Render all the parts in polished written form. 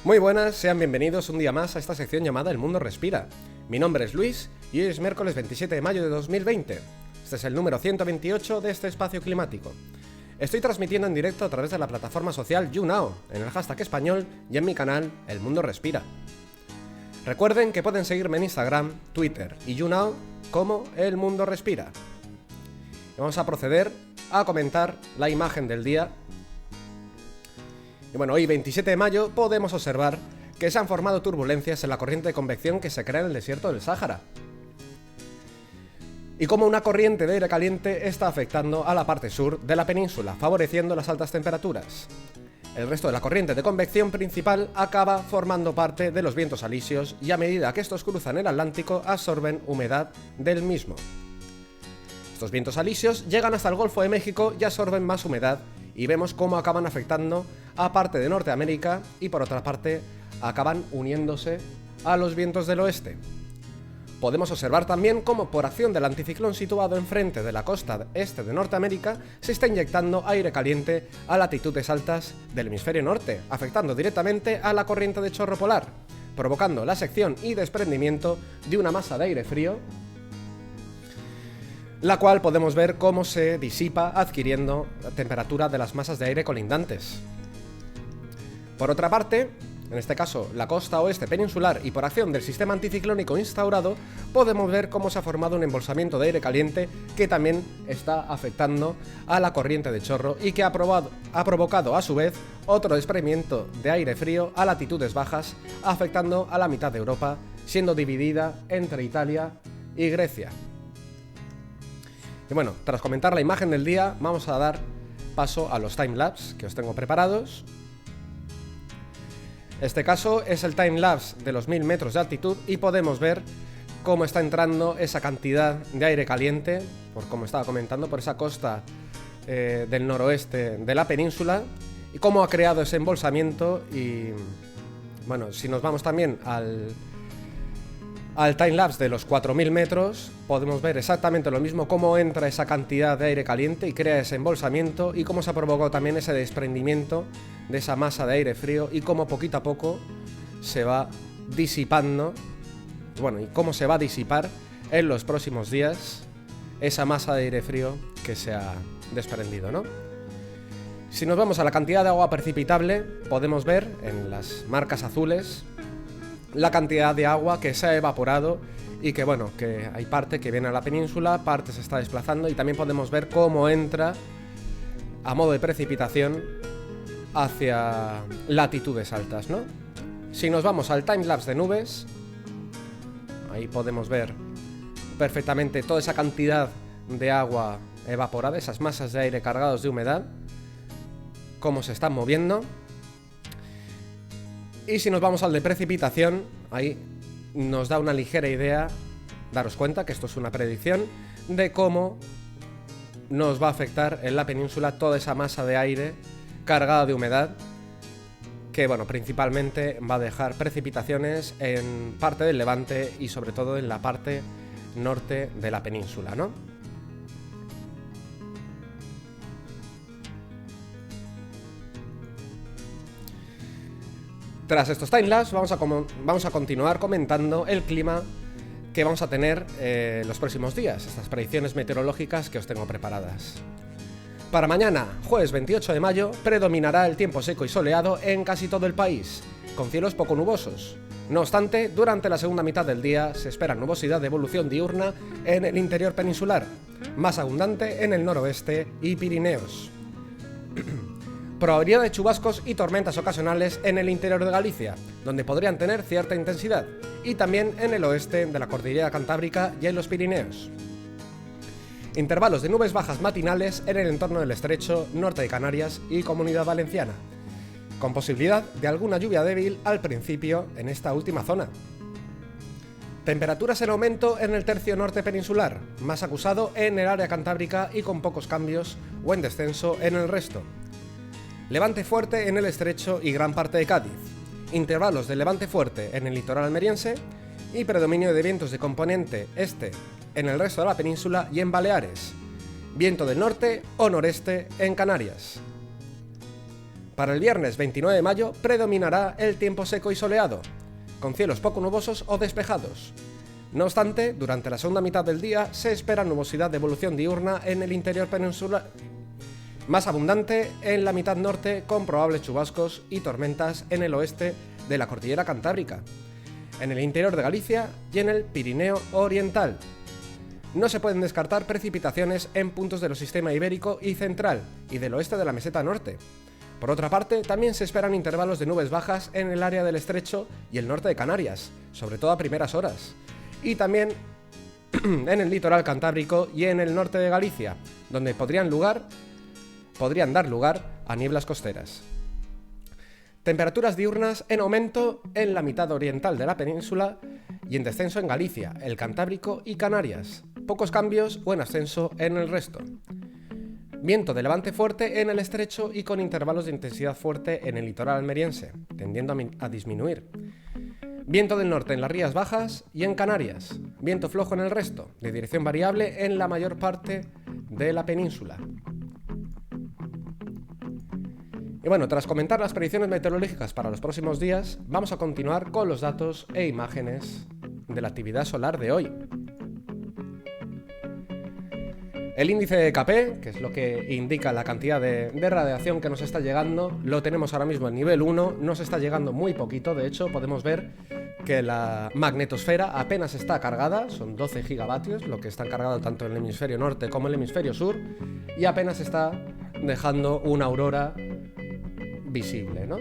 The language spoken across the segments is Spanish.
Muy buenas, sean bienvenidos un día más a esta sección llamada El Mundo Respira. Mi nombre es Luis y hoy es miércoles 27 de mayo de 2020. Este es el número 128 de este espacio climático. Estoy transmitiendo en directo a través de la plataforma social YouNow, en el hashtag español y en mi canal El Mundo Respira. Recuerden que pueden seguirme en Instagram, Twitter y YouNow como El Mundo Respira. Y vamos a proceder a comentar la imagen del día. Y bueno, hoy 27 de mayo podemos observar que se han formado turbulencias en la corriente de convección que se crea en el desierto del Sáhara. Y cómo una corriente de aire caliente está afectando a la parte sur de la península, favoreciendo las altas temperaturas. El resto de la corriente de convección principal acaba formando parte de los vientos alisios y a medida que estos cruzan el Atlántico absorben humedad del mismo. Estos vientos alisios llegan hasta el Golfo de México y absorben más humedad y vemos cómo acaban afectando a parte de Norteamérica y por otra parte acaban uniéndose a los vientos del oeste. Podemos observar también cómo por acción del anticiclón situado enfrente de la costa este de Norteamérica se está inyectando aire caliente a latitudes altas del hemisferio norte, afectando directamente a la corriente de chorro polar, provocando la sección y desprendimiento de una masa de aire frío, la cual podemos ver cómo se disipa adquiriendo la temperatura de las masas de aire colindantes. Por otra parte, en este caso la costa oeste peninsular y por acción del sistema anticiclónico instaurado, podemos ver cómo se ha formado un embolsamiento de aire caliente que también está afectando a la corriente de chorro y que ha provocado a su vez otro desprendimiento de aire frío a latitudes bajas, afectando a la mitad de Europa, siendo dividida entre Italia y Grecia. Y bueno, tras comentar la imagen del día, vamos a dar paso a los timelapse que os tengo preparados. Este caso es el timelapse de los 1000 metros de altitud y podemos ver cómo está entrando esa cantidad de aire caliente, por como estaba comentando, por esa costa del noroeste de la península y cómo ha creado ese embolsamiento. Y bueno, si nos vamos también al timelapse de los 4000 metros, podemos ver exactamente lo mismo, cómo entra esa cantidad de aire caliente y crea ese embolsamiento y cómo se ha provocado también ese desprendimiento de esa masa de aire frío y cómo poquito a poco se va disipando, bueno, y cómo se va a disipar en los próximos días esa masa de aire frío que se ha desprendido, ¿no? Si nos vamos a la cantidad de agua precipitable, podemos ver en las marcas azules la cantidad de agua que se ha evaporado y que bueno, que hay parte que viene a la península, parte se está desplazando y también podemos ver cómo entra a modo de precipitación hacia latitudes altas, ¿no? Si nos vamos al timelapse de nubes, ahí podemos ver perfectamente toda esa cantidad de agua evaporada, esas masas de aire cargados de humedad, cómo se están moviendo. Y si nos vamos al de precipitación, ahí nos da una ligera idea, daros cuenta que esto es una predicción, de cómo nos va a afectar en la península toda esa masa de aire cargada de humedad, que bueno, principalmente va a dejar precipitaciones en parte del levante y sobre todo en la parte norte de la península, ¿no? Tras estos timelapse vamos a continuar comentando el clima que vamos a tener los próximos días, estas predicciones meteorológicas que os tengo preparadas. Para mañana, jueves 28 de mayo, predominará el tiempo seco y soleado en casi todo el país, con cielos poco nubosos. No obstante, durante la segunda mitad del día se espera nubosidad de evolución diurna en el interior peninsular, más abundante en el noroeste y Pirineos. Probabilidad de chubascos y tormentas ocasionales en el interior de Galicia, donde podrían tener cierta intensidad, y también en el oeste de la cordillera Cantábrica y en los Pirineos. Intervalos de nubes bajas matinales en el entorno del estrecho, norte de Canarias y Comunidad Valenciana, con posibilidad de alguna lluvia débil al principio en esta última zona. Temperaturas en aumento en el tercio norte peninsular, más acusado en el área cantábrica y con pocos cambios o en descenso en el resto. Levante fuerte en el estrecho y gran parte de Cádiz. Intervalos de levante fuerte en el litoral almeriense y predominio de vientos de componente este en el resto de la península y en Baleares. Viento del norte o noreste en Canarias. Para el viernes 29 de mayo predominará el tiempo seco y soleado, con cielos poco nubosos o despejados. No obstante, durante la segunda mitad del día se espera nubosidad de evolución diurna en el interior peninsular, más abundante en la mitad norte, con probables chubascos y tormentas en el oeste de la cordillera Cantábrica, en el interior de Galicia y en el Pirineo Oriental. No se pueden descartar precipitaciones en puntos del sistema ibérico y central y del oeste de la meseta norte. Por otra parte, también se esperan intervalos de nubes bajas en el área del Estrecho y el norte de Canarias, sobre todo a primeras horas, y también en el litoral cantábrico y en el norte de Galicia, donde podrían dar lugar a nieblas costeras. Temperaturas diurnas en aumento en la mitad oriental de la península y en descenso en Galicia, el Cantábrico y Canarias. Pocos cambios o en ascenso en el resto. Viento de levante fuerte en el estrecho y con intervalos de intensidad fuerte en el litoral almeriense, tendiendo a disminuir. Viento del norte en las Rías Bajas y en Canarias. Viento flojo en el resto, de dirección variable en la mayor parte de la península. Y bueno, tras comentar las predicciones meteorológicas para los próximos días, vamos a continuar con los datos e imágenes de la actividad solar de hoy. El índice de KP, que es lo que indica la cantidad de radiación que nos está llegando, lo tenemos ahora mismo en nivel 1, nos está llegando muy poquito. De hecho, podemos ver que la magnetosfera apenas está cargada, son 12 gigavatios, lo que está cargado tanto en el hemisferio norte como en el hemisferio sur, y apenas está dejando una aurora visible, ¿no?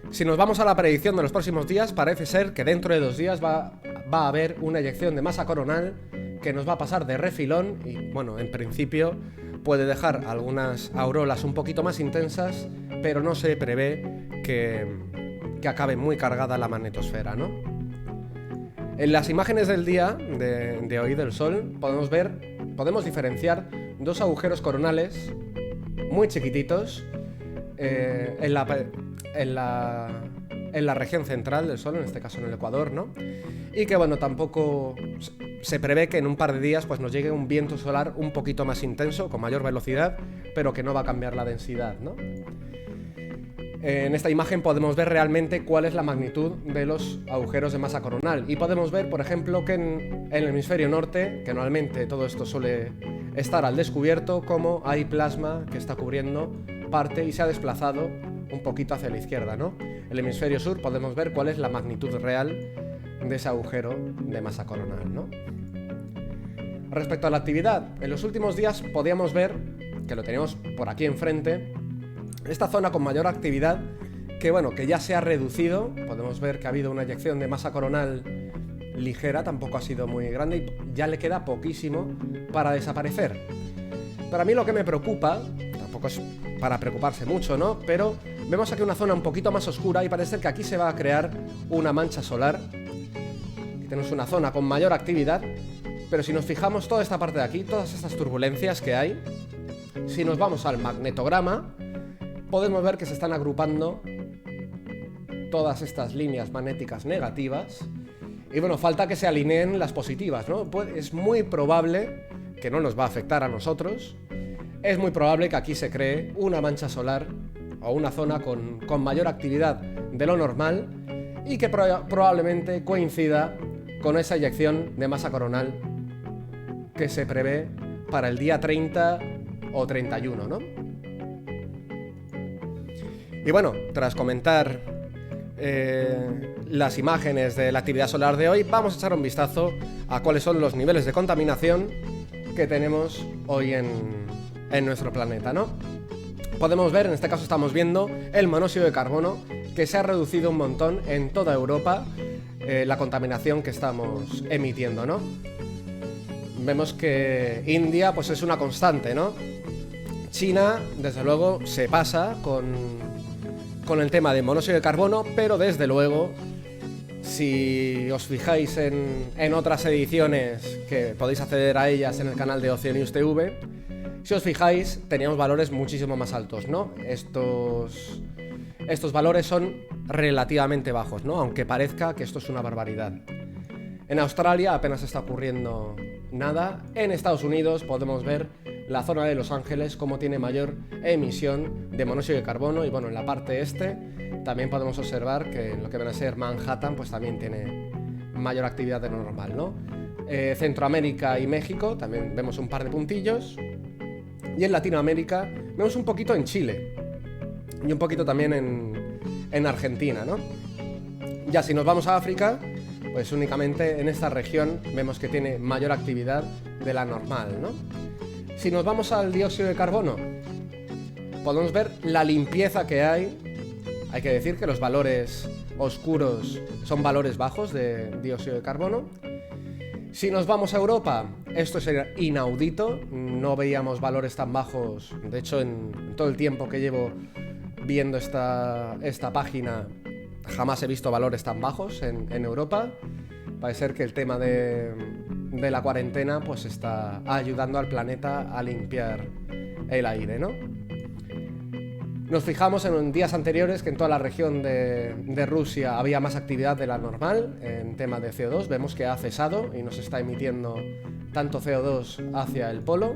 Si nos vamos a la predicción de los próximos días, parece ser que dentro de 2 días va a haber una eyección de masa coronal que nos va a pasar de refilón y, bueno, en principio puede dejar algunas auroras un poquito más intensas, pero no se prevé que acabe muy cargada la magnetosfera, ¿no? En las imágenes del día de hoy del Sol podemos diferenciar 2 agujeros coronales muy chiquititos en la región central del Sol, en este caso en el Ecuador, ¿no? Y que, bueno, tampoco se prevé que en un par de días pues nos llegue un viento solar un poquito más intenso, con mayor velocidad, pero que no va a cambiar la densidad, ¿no? En esta imagen podemos ver realmente cuál es la magnitud de los agujeros de masa coronal, y podemos ver, por ejemplo, que en el hemisferio norte, que normalmente todo esto suele estar al descubierto, como hay plasma que está cubriendo parte y se ha desplazado un poquito hacia la izquierda, ¿no? En el hemisferio sur podemos ver cuál es la magnitud real de ese agujero de masa coronal, ¿no? Respecto a la actividad, en los últimos días podíamos ver, que lo tenemos por aquí enfrente, esta zona con mayor actividad que, bueno, que ya se ha reducido. Podemos ver que ha habido una eyección de masa coronal ligera, tampoco ha sido muy grande y ya le queda poquísimo para desaparecer. Pero a mí lo que me preocupa, tampoco es para preocuparse mucho, ¿no? Pero vemos aquí una zona un poquito más oscura y parece que aquí se va a crear una mancha solar. Aquí tenemos una zona con mayor actividad, pero si nos fijamos toda esta parte de aquí, todas estas turbulencias que hay, si nos vamos al magnetograma, podemos ver que se están agrupando todas estas líneas magnéticas negativas y, bueno, falta que se alineen las positivas, ¿no? Es muy probable que no nos va a afectar a nosotros, es muy probable que aquí se cree una mancha solar o una zona con mayor actividad de lo normal y que probablemente coincida con esa eyección de masa coronal que se prevé para el día 30 o 31, ¿no? Y bueno, tras comentar las imágenes de la actividad solar de hoy, vamos a echar un vistazo a cuáles son los niveles de contaminación que tenemos hoy en nuestro planeta, ¿no? Podemos ver, en este caso estamos viendo el monóxido de carbono, que se ha reducido un montón en toda Europa, la contaminación que estamos emitiendo, ¿no? Vemos que India pues es una constante, ¿no? China, desde luego, se pasa con el tema de monóxido de carbono, pero desde luego, si os fijáis en otras ediciones, que podéis acceder a ellas en el canal de Oceanews TV, si os fijáis, teníamos valores muchísimo más altos, ¿no? Estos valores son relativamente bajos, ¿no? Aunque parezca que esto es una barbaridad. En Australia apenas está ocurriendo nada. En Estados Unidos podemos ver la zona de Los Ángeles como tiene mayor emisión de monóxido de carbono, y bueno, en la parte este también podemos observar que lo que viene a ser Manhattan pues también tiene mayor actividad de lo normal, ¿no? Centroamérica y México también vemos un par de puntillos, y en Latinoamérica vemos un poquito en Chile y un poquito también en Argentina, ¿no? Ya si nos vamos a África, pues únicamente en esta región vemos que tiene mayor actividad de la normal, ¿no? Si nos vamos al dióxido de carbono, podemos ver la limpieza que hay. Hay que decir que los valores oscuros son valores bajos de dióxido de carbono. Si nos vamos a Europa, esto es inaudito, no veíamos valores tan bajos. De hecho, en todo el tiempo que llevo viendo esta página, jamás he visto valores tan bajos en Europa. Parece ser que el tema de la cuarentena pues está ayudando al planeta a limpiar el aire, ¿no? Nos fijamos en días anteriores que en toda la región de Rusia había más actividad de la normal en tema de CO2. Vemos que ha cesado y nos está emitiendo tanto CO2 hacia el polo.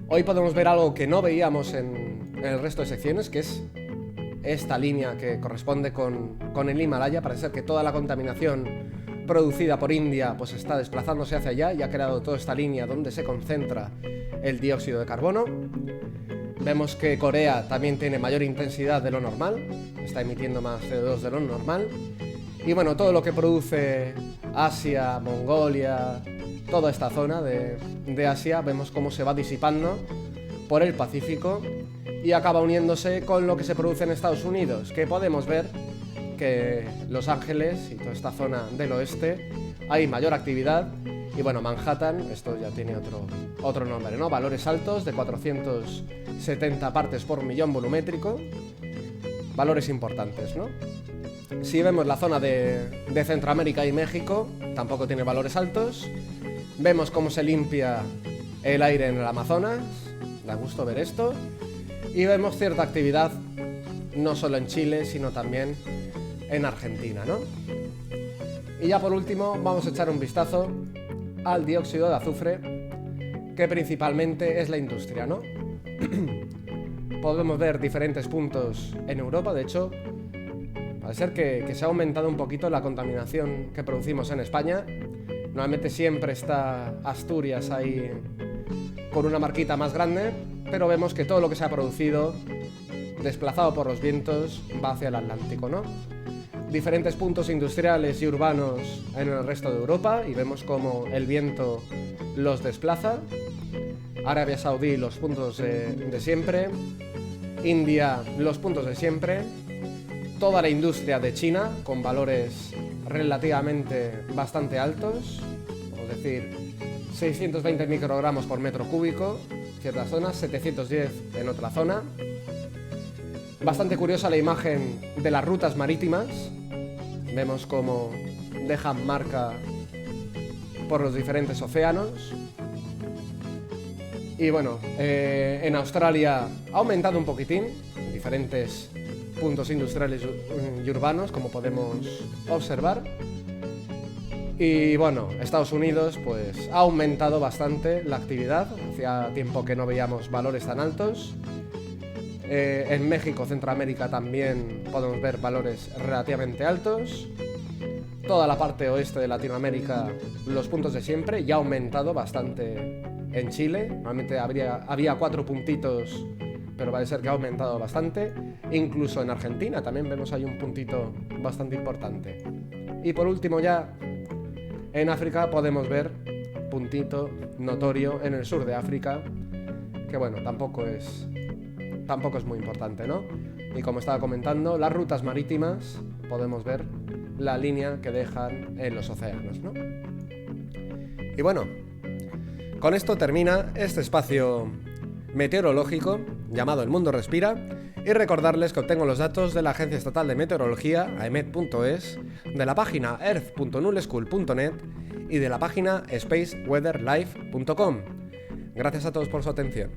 Hoy podemos ver algo que no veíamos en el resto de secciones, que es esta línea que corresponde con el Himalaya. Parece ser que toda la contaminación producida por India pues está desplazándose hacia allá y ha creado toda esta línea donde se concentra el dióxido de carbono. Vemos que Corea también tiene mayor intensidad de lo normal, está emitiendo más CO2 de lo normal. Y bueno, todo lo que produce Asia, Mongolia, toda esta zona de Asia, vemos cómo se va disipando por el Pacífico y acaba uniéndose con lo que se produce en Estados Unidos, que podemos ver que Los Ángeles y toda esta zona del oeste hay mayor actividad. Y bueno, Manhattan, esto ya tiene otro nombre, ¿no? Valores altos de 470 partes por millón volumétrico. Valores importantes, ¿no? Si vemos la zona de Centroamérica y México, tampoco tiene valores altos. Vemos cómo se limpia el aire en el Amazonas, da gusto ver esto. Y vemos cierta actividad no solo en Chile, sino también en Argentina, ¿no? Y ya por último vamos a echar un vistazo al dióxido de azufre, que principalmente es la industria, ¿no? Podemos ver diferentes puntos en Europa. De hecho, parece ser que se ha aumentado un poquito la contaminación que producimos en España. Normalmente siempre está Asturias ahí con una marquita más grande, pero vemos que todo lo que se ha producido, desplazado por los vientos, va hacia el Atlántico, ¿no? Diferentes puntos industriales y urbanos en el resto de Europa, y vemos cómo el viento los desplaza. Arabia Saudí, los puntos de siempre. India, los puntos de siempre. Toda la industria de China, con valores relativamente bastante altos, es decir, 620 microgramos por metro cúbico, ciertas zonas, 710 en otra zona. Bastante curiosa la imagen de las rutas marítimas. Vemos cómo dejan marca por los diferentes océanos. Y bueno, en Australia ha aumentado un poquitín, diferentes puntos industriales y urbanos, como podemos observar. Y bueno, Estados Unidos pues ha aumentado bastante la actividad. Hacía tiempo que no veíamos valores tan altos. En México, Centroamérica también podemos ver valores relativamente altos. Toda la parte oeste de Latinoamérica, los puntos de siempre, ya ha aumentado bastante en Chile. Normalmente había 4 puntitos, pero parece ser que ha aumentado bastante. Incluso en Argentina también vemos ahí un puntito bastante importante. Y por último ya, en África podemos ver puntito notorio en el sur de África, que bueno, tampoco es muy importante, ¿no? Y como estaba comentando, las rutas marítimas, podemos ver la línea que dejan en los océanos, ¿no? Y bueno, con esto termina este espacio meteorológico llamado El Mundo Respira, y recordarles que obtengo los datos de la Agencia Estatal de Meteorología, aemet.es, de la página earth.nuleschool.net y de la página spaceweatherlife.com. Gracias a todos por su atención.